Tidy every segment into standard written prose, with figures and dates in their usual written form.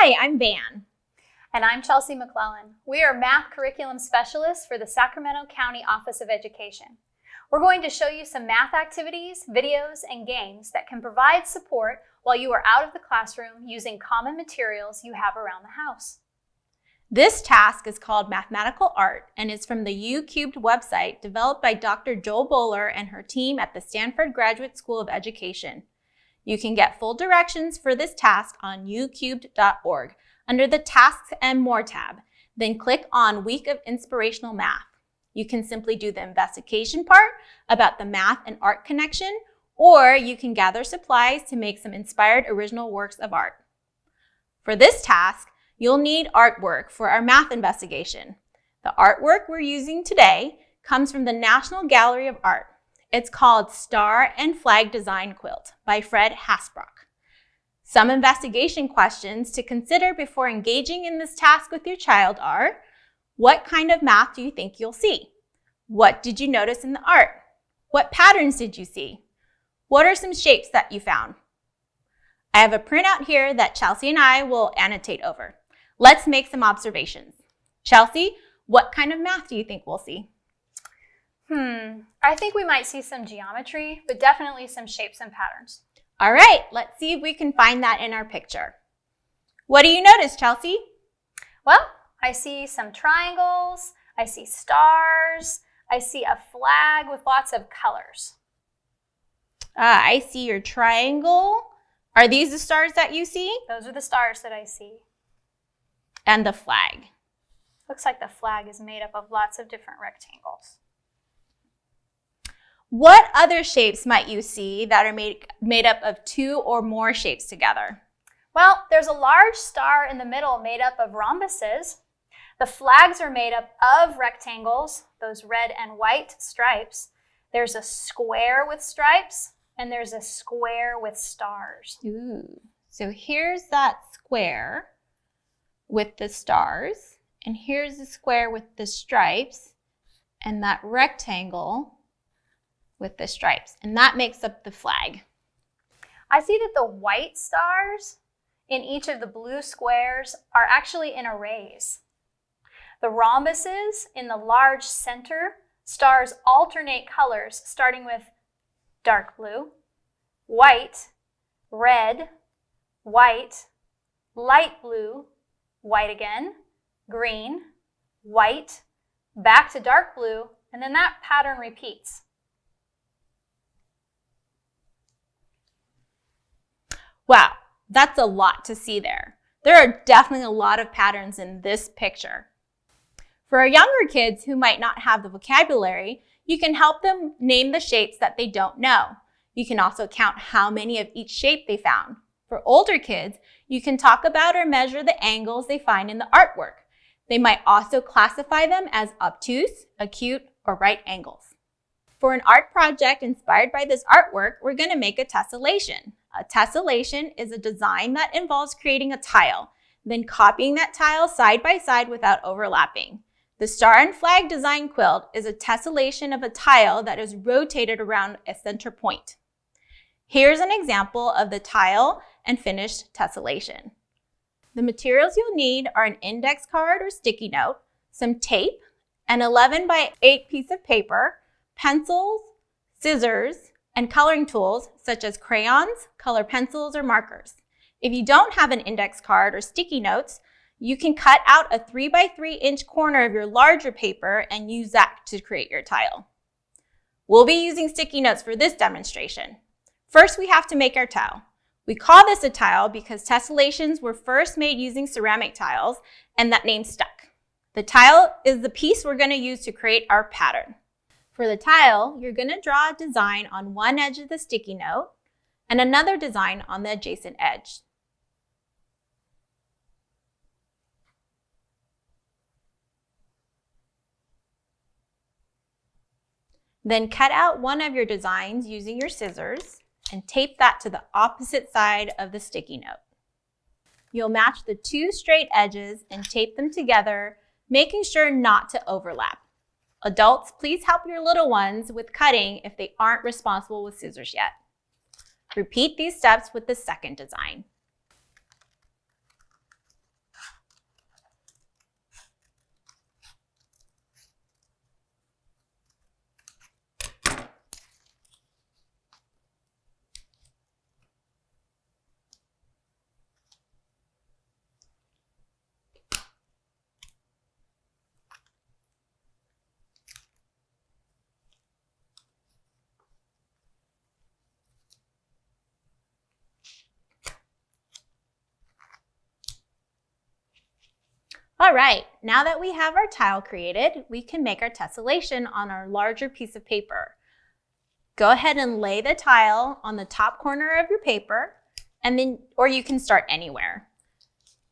Hi, I'm Van. And I'm Chelsea McClellan. We are math curriculum specialists for the Sacramento County Office of Education. We're going to show you some math activities, videos, and games that can provide support while you are out of the classroom using common materials you have around the house. This task is called Mathematical Art and is from the U Cubed website developed by Dr. Joel Bowler and her team at the Stanford Graduate School of Education. You can get full directions for this task on ucubed.org under the Tasks and More tab. Then click on Week of Inspirational Math. You can simply do the investigation part about the math and art connection, or you can gather supplies to make some inspired original works of art. For this task, you'll need artwork for our math investigation. The artwork we're using today comes from the National Gallery of Art. It's called Star and Flag Design Quilt by Fred Hasbrook. Some investigation questions to consider before engaging in this task with your child are: what kind of math do you think you'll see? What did you notice in the art? What patterns did you see? What are some shapes that you found? I have a printout here that Chelsea and I will annotate over. Let's make some observations. Chelsea, what kind of math do you think we'll see? I think we might see some geometry, but definitely some shapes and patterns. All right, let's see if we can find that in our picture. What do you notice, Chelsea? Well, I see some triangles, I see stars, I see a flag with lots of colors. I see your triangle. Are these the stars that you see? Those are the stars that I see. And the flag. Looks like the flag is made up of lots of different rectangles. What other shapes might you see that are made up of two or more shapes together? Well, there's a large star in the middle made up of rhombuses. The flags are made up of rectangles, those red and white stripes. There's a square with stripes, and there's a square with stars. Ooh. So here's that square with the stars, and here's the square with the stripes, and that rectangle with the stripes, and that makes up the flag. I see that the white stars in each of the blue squares are actually in arrays. The rhombuses in the large center stars alternate colors, starting with dark blue, white, red, white, light blue, white again, green, white, back to dark blue, and then that pattern repeats. Wow, that's a lot to see there. There are definitely a lot of patterns in this picture. For our younger kids who might not have the vocabulary, you can help them name the shapes that they don't know. You can also count how many of each shape they found. For older kids, you can talk about or measure the angles they find in the artwork. They might also classify them as obtuse, acute, or right angles. For an art project inspired by this artwork, we're going to make a tessellation. A tessellation is a design that involves creating a tile, then copying that tile side by side without overlapping. The Star and Flag Design Quilt is a tessellation of a tile that is rotated around a center point. Here's an example of the tile and finished tessellation. The materials you'll need are an index card or sticky note, some tape, an 11 by 8 piece of paper, pencils, scissors, and coloring tools such as crayons, color pencils, or markers. If you don't have an index card or sticky notes, you can cut out a 3 by 3 inch corner of your larger paper and use that to create your tile. We'll be using sticky notes for this demonstration. First, we have to make our tile. We call this a tile because tessellations were first made using ceramic tiles, and that name stuck. The tile is the piece we're going to use to create our pattern. For the tile, you're going to draw a design on one edge of the sticky note and another design on the adjacent edge. Then cut out one of your designs using your scissors and tape that to the opposite side of the sticky note. You'll match the two straight edges and tape them together, making sure not to overlap. Adults, please help your little ones with cutting if they aren't responsible with scissors yet. Repeat these steps with the second design. All right, now that we have our tile created, we can make our tessellation on our larger piece of paper. Go ahead and lay the tile on the top corner of your paper, or you can start anywhere.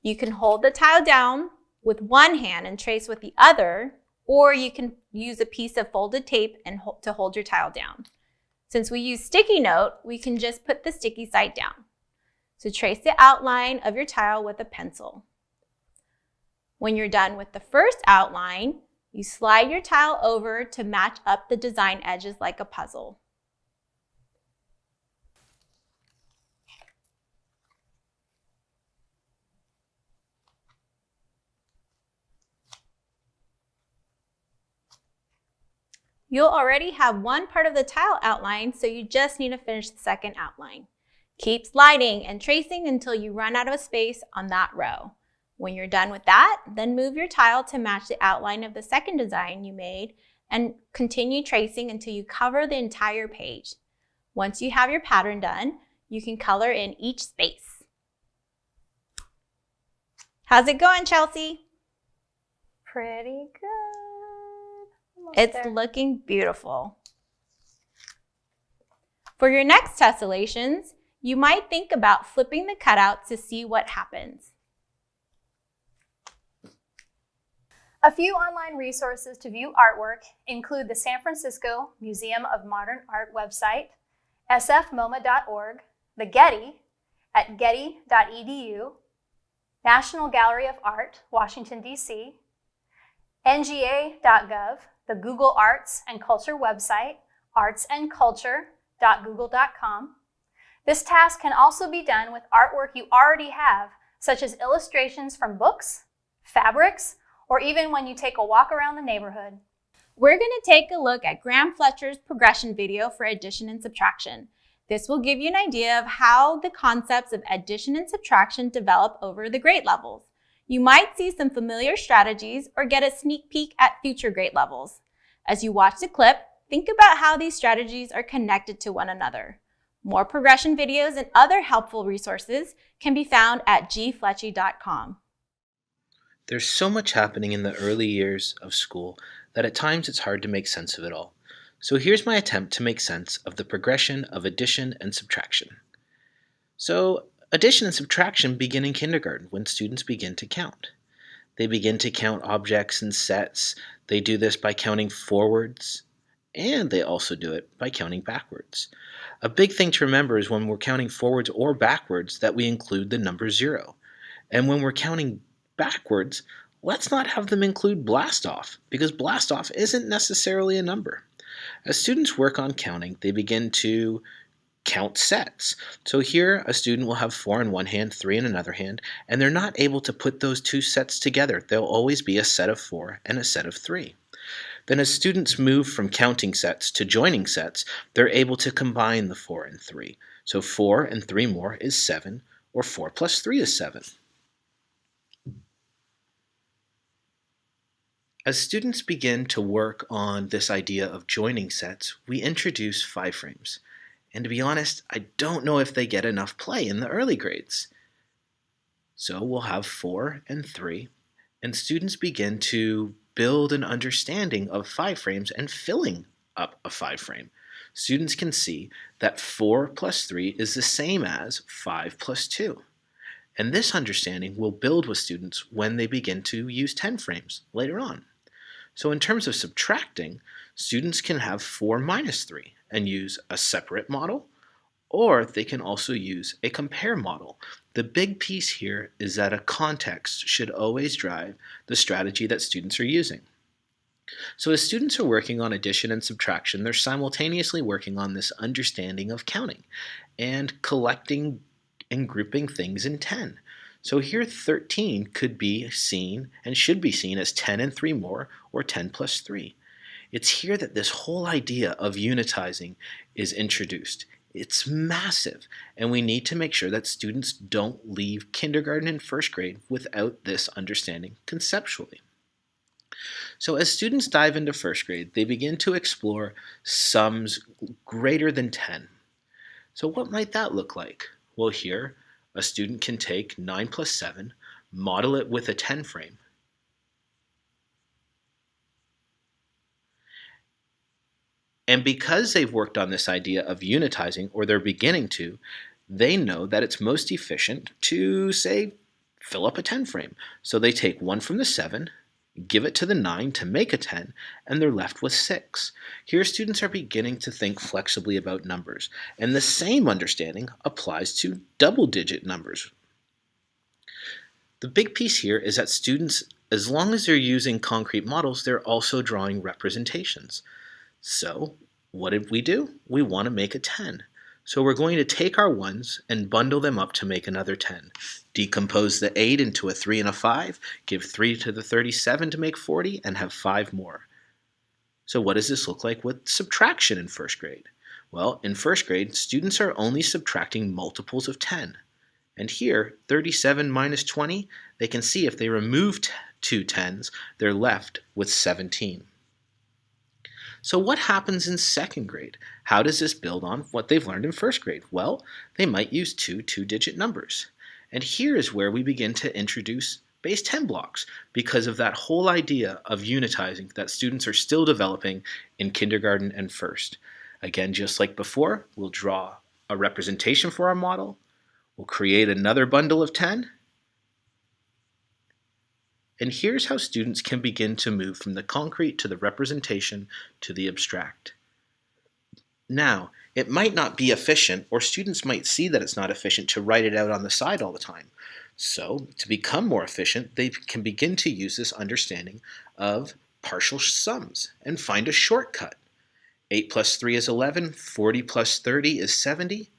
You can hold the tile down with one hand and trace with the other, or you can use a piece of folded tape to hold your tile down. Since we use sticky note, we can just put the sticky side down. So trace the outline of your tile with a pencil. When you're done with the first outline, you slide your tile over to match up the design edges like a puzzle. You'll already have one part of the tile outline, so you just need to finish the second outline. Keep sliding and tracing until you run out of space on that row. When you're done with that, then move your tile to match the outline of the second design you made and continue tracing until you cover the entire page. Once you have your pattern done, you can color in each space. How's it going, Chelsea? Pretty good. It's looking beautiful. For your next tessellations, you might think about flipping the cutouts to see what happens. A few online resources to view artwork include the San Francisco Museum of Modern Art website, sfmoma.org, the Getty at getty.edu, National Gallery of Art, Washington, D.C., nga.gov, the Google Arts and Culture website, artsandculture.google.com. This task can also be done with artwork you already have, such as illustrations from books, fabrics, or even when you take a walk around the neighborhood. We're going to take a look at Graham Fletcher's progression video for addition and subtraction. This will give you an idea of how the concepts of addition and subtraction develop over the grade levels. You might see some familiar strategies or get a sneak peek at future grade levels. As you watch the clip, think about how these strategies are connected to one another. More progression videos and other helpful resources can be found at gfletchy.com. There's so much happening in the early years of school that at times it's hard to make sense of it all. So here's my attempt to make sense of the progression of addition and subtraction. So addition and subtraction begin in kindergarten when students begin to count. They begin to count objects and sets. They do this by counting forwards, and they also do it by counting backwards. A big thing to remember is when we're counting forwards or backwards that we include the number 0. And when we're counting backwards, let's not have them include blast off, because blast off isn't necessarily a number. As students work on counting, they begin to count sets. So here a student will have 4 in one hand, 3 in another hand, and they're not able to put those two sets together. There'll always be a set of 4 and a set of 3. Then as students move from counting sets to joining sets, they're able to combine the 4 and 3. So 4 and 3 more is 7, or 4 plus 3 is 7. As students begin to work on this idea of joining sets, we introduce 5 frames. And to be honest, I don't know if they get enough play in the early grades. So we'll have 4 and 3, and students begin to build an understanding of 5 frames and filling up a 5 frame. Students can see that 4 plus 3 is the same as 5 plus 2. And this understanding will build with students when they begin to use 10 frames later on. So in terms of subtracting, students can have 4 minus 3 and use a separate model, or they can also use a compare model. The big piece here is that a context should always drive the strategy that students are using. So as students are working on addition and subtraction, they're simultaneously working on this understanding of counting and collecting and grouping things in 10. So here 13 could be seen and should be seen as 10 and 3 more, or 10 plus 3. It's here that this whole idea of unitizing is introduced. It's massive, and we need to make sure that students don't leave kindergarten and first grade without this understanding conceptually. So as students dive into first grade, they begin to explore sums greater than 10. So what might that look like? Well, here, a student can take 9 plus 7, model it with a 10 frame, And because they've worked on this idea of unitizing, or they're beginning to, they know that it's most efficient to, say, fill up a 10 frame. So they take 1 from the 7, give it to the 9 to make a 10, and they're left with 6. Here, students are beginning to think flexibly about numbers, and the same understanding applies to double-digit numbers. The big piece here is that students, as long as they're using concrete models, they're also drawing representations. So what did we do? We want to make a 10. So we're going to take our 1s and bundle them up to make another 10. Decompose the 8 into a 3 and a 5, give 3 to the 37 to make 40, and have 5 more. So what does this look like with subtraction in first grade? Well, in first grade, students are only subtracting multiples of 10. And here, 37 minus 20, they can see if they remove 2 10s, they're left with 17. So what happens in second grade? How does this build on what they've learned in first grade? Well, they might use 2 two-digit numbers. And here is where we begin to introduce base 10 blocks because of that whole idea of unitizing that students are still developing in kindergarten and first. Again, just like before, we'll draw a representation for our model. We'll create another bundle of 10. And here's how students can begin to move from the concrete to the representation to the abstract. Now, it might not be efficient, or students might see that it's not efficient to write it out on the side all the time. So, to become more efficient, they can begin to use this understanding of partial sums and find a shortcut. 8 plus 3 is 11, 40 plus 30 is 70.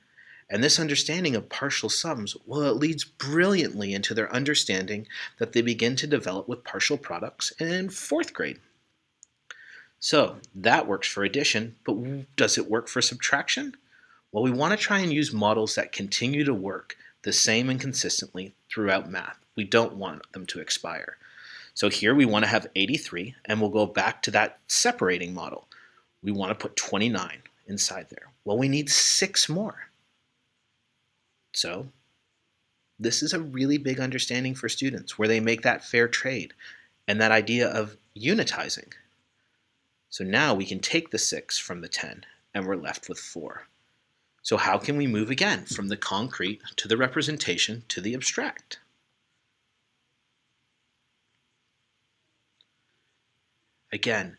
And this understanding of partial sums, well, it leads brilliantly into their understanding that they begin to develop with partial products in fourth grade. So that works for addition, but does it work for subtraction? Well, we want to try and use models that continue to work the same and consistently throughout math. We don't want them to expire. So here we want to have 83, and we'll go back to that separating model. We want to put 29 inside there. Well, we need 6 more. So this is a really big understanding for students where they make that fair trade and that idea of unitizing. So now we can take the 6 from the 10 and we're left with 4. So how can we move again from the concrete to the representation to the abstract? Again,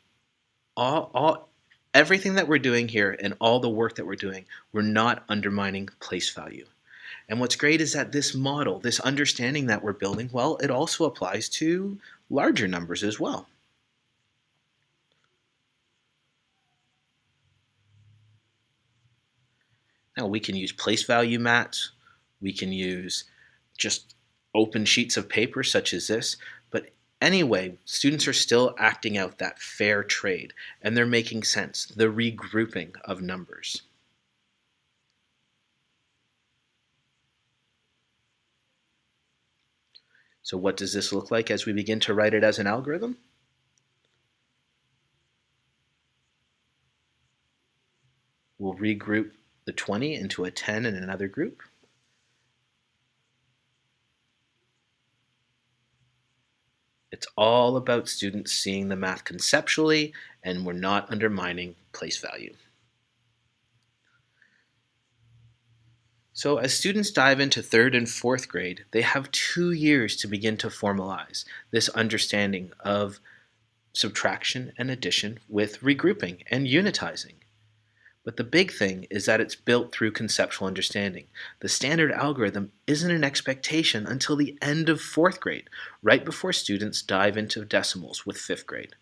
everything that we're doing here and all the work that we're doing, we're not undermining place value. And what's great is that this model, this understanding that we're building, well, it also applies to larger numbers as well. Now we can use place value mats, we can use just open sheets of paper such as this, but anyway, students are still acting out that fair trade and they're making sense, the regrouping of numbers. So what does this look like as we begin to write it as an algorithm? We'll regroup the 20 into a 10 in another group. It's all about students seeing the math conceptually, and we're not undermining place value. So as students dive into 3rd and 4th grade, they have 2 years to begin to formalize this understanding of subtraction and addition with regrouping and unitizing. But the big thing is that it's built through conceptual understanding. The standard algorithm isn't an expectation until the end of 4th grade, right before students dive into decimals with 5th grade.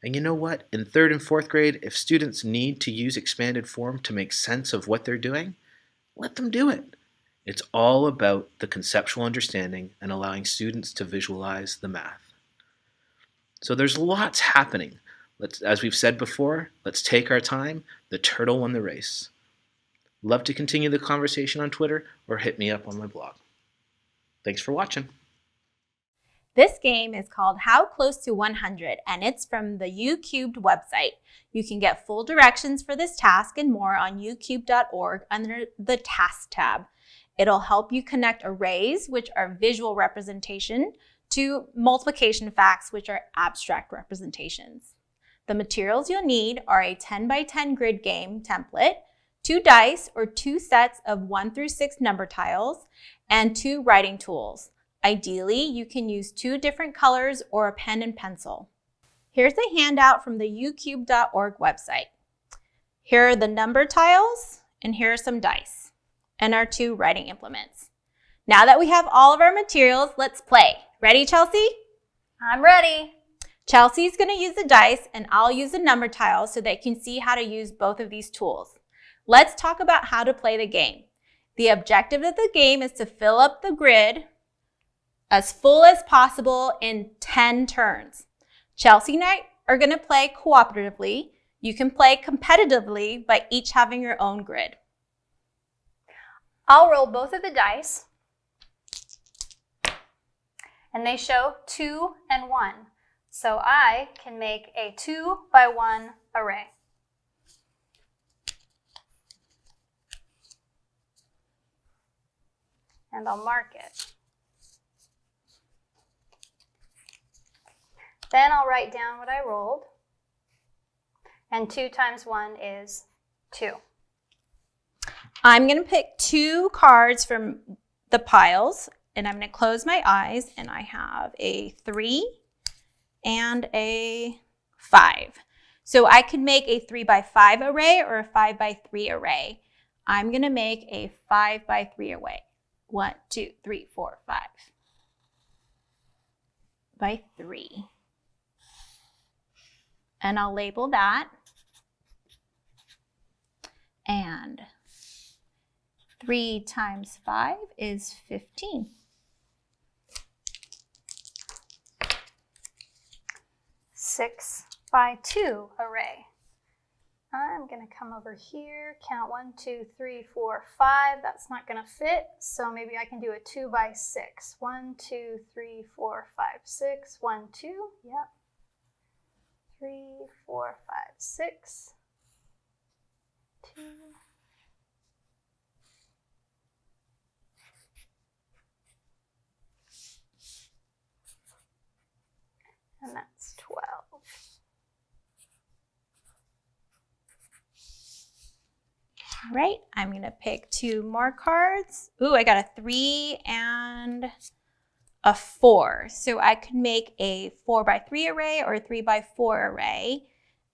And you know what? In 3rd and 4th grade, if students need to use expanded form to make sense of what they're doing, let them do it. It's all about the conceptual understanding and allowing students to visualize the math. So there's lots happening. As we've said before, let's take our time. The turtle won the race. Love to continue the conversation on Twitter or hit me up on my blog. Thanks for watching. This game is called How Close to 100, and it's from the uCubed website. You can get full directions for this task and more on ucubed.org under the Task tab. It'll help you connect arrays, which are visual representation, to multiplication facts, which are abstract representations. The materials you'll need are a 10 by 10 grid game template, 2 dice or 2 sets of 1 through 6 number tiles, and 2 writing tools. Ideally, you can use 2 different colors or a pen and pencil. Here's a handout from the ucube.org website. Here are the number tiles, and here are some dice, and our 2 writing implements. Now that we have all of our materials, let's play. Ready, Chelsea? I'm ready. Chelsea's going to use the dice, and I'll use the number tiles so they can see how to use both of these tools. Let's talk about how to play the game. The objective of the game is to fill up the grid as full as possible in 10 turns. Chelsea and I are going to play cooperatively. You can play competitively by each having your own grid. I'll roll both of the dice, and they show 2 and 1. So I can make a 2 by 1 array. And I'll mark it. Then I'll write down what I rolled. And 2 times 1 is 2. I'm going to pick 2 cards from the piles, and I'm going to close my eyes, and I have a 3 and a 5. So I could make a 3 by 5 array or a 5 by 3 array. I'm going to make a 5 by 3 array. 1, 2, 3, 4, 5 by 3. And I'll label that. And 3 times 5 is 15. Six by 2 array. I'm going to come over here, count 1, 2, 3, 4, 5. That's not going to fit, so maybe I can do a 2 by 6. 1, 2, 3, 4, 5, 6. 1, 2, yep. 3, 4, 5, 6. 2. And that's 12. All right, I'm going to pick 2 more cards. Ooh, I got a 3 and a 4. So I could make a 4 by 3 array or a 3 by 4 array.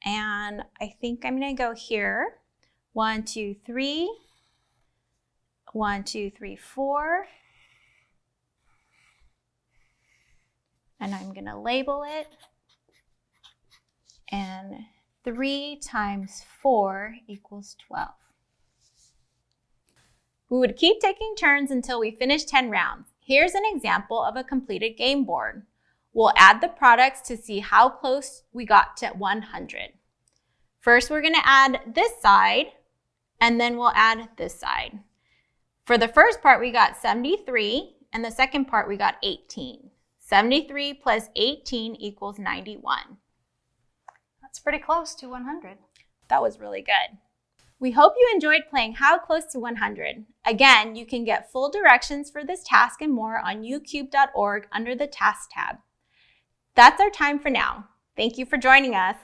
And I think I'm going to go here. 1, 2, 3. 1, 2, 3, 4. And I'm going to label it. And 3 times 4 equals 12. We would keep taking turns until we finish 10 rounds. Here's an example of a completed game board. We'll add the products to see how close we got to 100. First, we're going to add this side, and then we'll add this side. For the first part, we got 73, and the second part, we got 18. 73 plus 18 equals 91. That's pretty close to 100. That was really good. We hope you enjoyed playing How Close to 100. Again, you can get full directions for this task and more on ucube.org under the Task tab. That's our time for now. Thank you for joining us.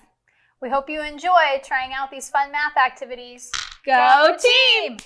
We hope you enjoy trying out these fun math activities. Go team!